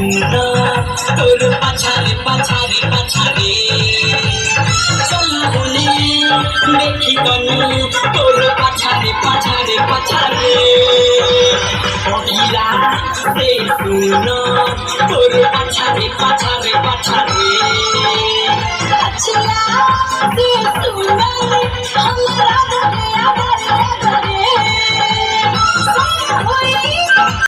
सुनो तोर पछारे पछारे पछारे चला होने देखी तनु तोर पछारे पछारे पछारे पहिला से सुनो तोर पछारे पछारे पछारे अच्छा से सुनो हमरा